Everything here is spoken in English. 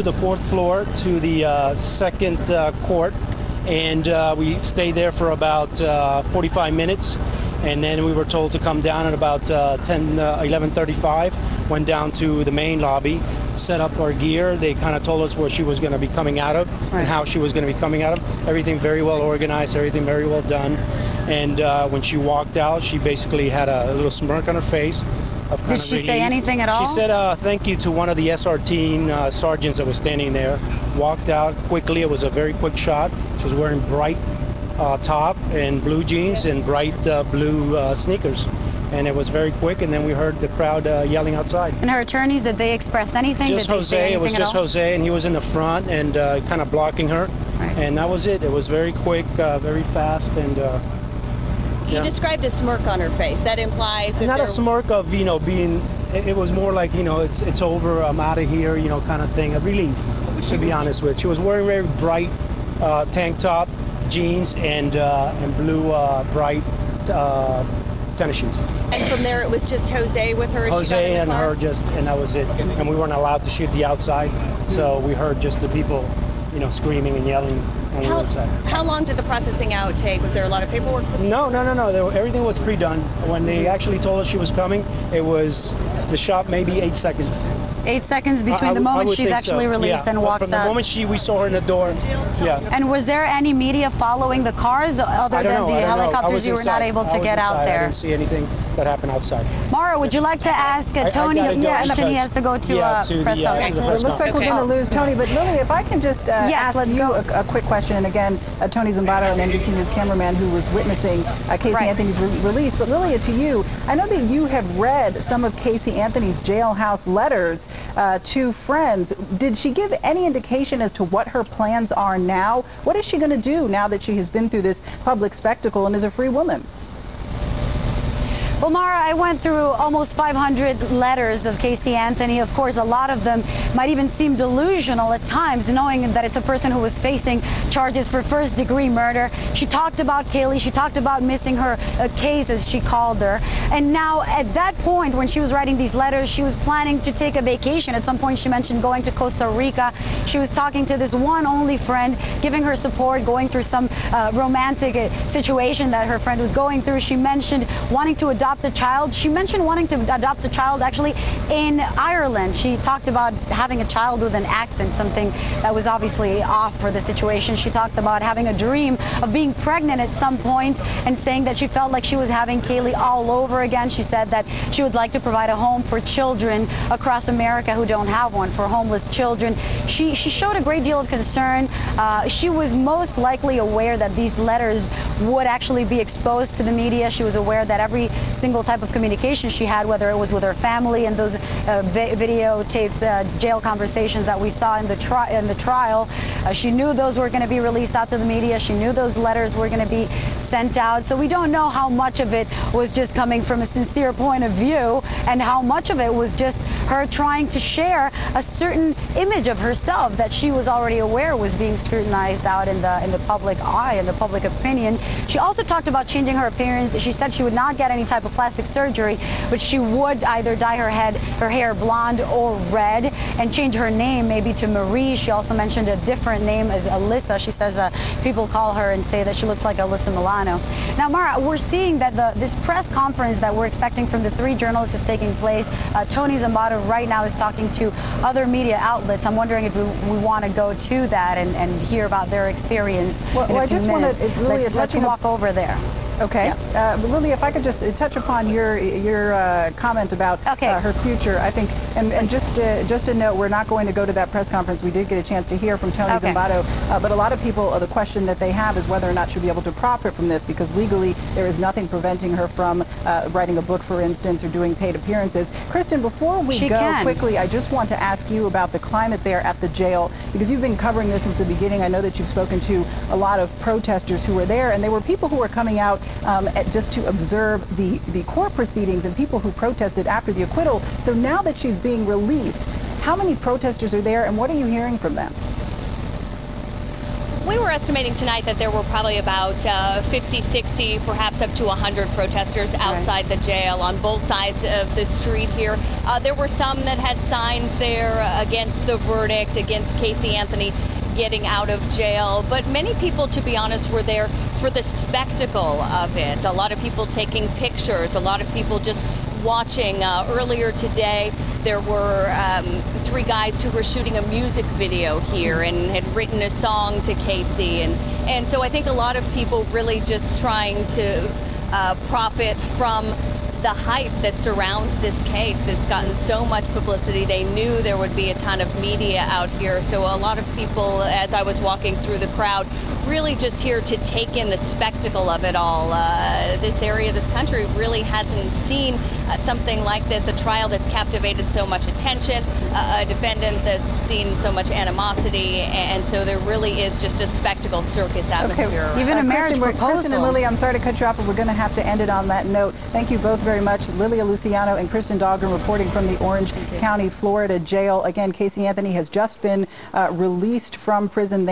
to the 4th floor to the second court, and we stayed there for about 45 minutes, and then we were told to come down at about 11:35. Went down to the main lobby, set up our gear. They kind of told us where she was going to be coming out of and how she was going to be coming out of. Everything very well organized, everything very well done. And when she walked out, she basically had a little smirk on her face. Did she say anything at all? She said thank you to one of the SR sergeants that was standing there. Walked out quickly. It was a very quick shot. She was wearing bright top and blue jeans and bright blue sneakers. And it was very quick, and then we heard the crowd yelling outside. And her attorneys, did they express anything? Just did they Jose. say anything it was just Jose, and he was in the front and kind of blocking her. Right. And that was it. It was very quick, very fast, and You described a smirk on her face. That implies that not a smirk of being. It was more like it's over. I'm out of here, kind of thing. A relief, to be honest with. She was wearing very bright tank top, jeans, and blue bright tennis shoes. And from there, it was just Jose with her. Jose and her, and that was it. And we weren't allowed to shoot the outside, so we heard just the people, screaming and yelling on the inside. How long did the processing out take? Was there a lot of paperwork? No. Everything was pre-done. When they actually told us she was coming, it was the shot maybe 8 seconds. 8 seconds between the moment she's actually released and walks out. From the moment we saw her in the door, And was there any media following the cars other than the helicopters? You were not able to get out there. I didn't see anything that happened outside. Mara, would you like to ask Tony? He has to go to press conference. It looks like we're going to lose Tony, but Lily, if I can just ask you a quick question. And again, Tony Zimbardo, an NBC News cameraman who was witnessing Casey Anthony's release. But Lilia, to you, I know that you have read some of Casey Anthony's jailhouse letters to friends. Did she give any indication as to what her plans are now? What is she going to do now that she has been through this public spectacle and is a free woman? Well, Mara, I went through almost 500 letters of Casey Anthony. Of course, a lot of them might even seem delusional at times, knowing that it's a person who was facing charges for first-degree murder. She talked about Kaylee. She talked about missing her case, as she called her. And now, at that point, when she was writing these letters, she was planning to take a vacation. At some point, she mentioned going to Costa Rica. She was talking to this one only friend, giving her support, going through some romantic situation that her friend was going through. She mentioned wanting to adopt a child. She mentioned wanting to adopt a child actually in Ireland. She talked about having a child with an accent, something that was obviously off for the situation. She talked about having a dream of being pregnant at some point and saying that she felt like she was having Kaylee all over again. She said that she would like to provide a home for children across America who don't have one, for homeless children. She showed a great deal of concern. She was most likely aware that these letters would actually be exposed to the media. She was aware that every single type of communication she had, whether it was with her family and those videotapes, jail conversations that we saw in the trial, she knew those were going to be released out to the media. She knew those letters were going to be sent out. So we don't know how much of it was just coming from a sincere point of view and how much of it was just her trying to share a certain image of herself that she was already aware was being scrutinized out in the public eye, in the public opinion. She also talked about changing her appearance. She said she would not get any type of plastic surgery, but she would either dye her hair blonde or red and change her name maybe to Marie. She also mentioned a different name as Alyssa. She says people call her and say that she looks like Alyssa Milano. Now, Mara, we're seeing that this press conference that we're expecting from the 3 journalists is taking place. Tony Zimbardo right now is talking to other media outlets. I'm wondering if we want to go to that and hear about their experience. Well, I just want to, let's walk over there. Okay. Yeah. Lily, if I could just touch upon your comment about her future, I think, and just a note, we're not going to go to that press conference. We did get a chance to hear from Tony Zimbardo, but a lot of people, the question that they have is whether or not she'll be able to profit from this, because legally there is nothing preventing her from writing a book, for instance, or doing paid appearances. Kristen, before we go quickly, I just want to ask you about the climate there at the jail, because you've been covering this since the beginning. I know that you've spoken to a lot of protesters who were there, and there were people who were coming out just to observe the court proceedings and people who protested after the acquittal. So now that she's being released, how many protesters are there and what are you hearing from them? We were estimating tonight that there were probably about 50, 60, perhaps up to 100 protesters outside the jail on both sides of the street here. There were some that had signs there against the verdict, against Casey Anthony getting out of jail, but many people, to be honest, were there for the spectacle of it. A lot of people taking pictures, a lot of people just watching. Earlier today, there were 3 guys who were shooting a music video here and had written a song to Casey, and so I think a lot of people really just trying to profit from the hype that surrounds this case. It's gotten so much publicity. They knew there would be a ton of media out here, so a lot of people, as I was walking through the crowd, really just here to take in the spectacle of it all. This area, this country really hasn't seen something like this, a trial that's captivated so much attention, a defendant that's seen so much animosity, and so there really is just a spectacle circus atmosphere. Okay. Even a marriage proposal. Kristen and Lily, I'm sorry to cut you off, but we're going to have to end it on that note. Thank you both very much. Lilia Luciano and Kristen Dahlgren reporting from the Orange County, Florida jail. Again, Casey Anthony has just been released from prison.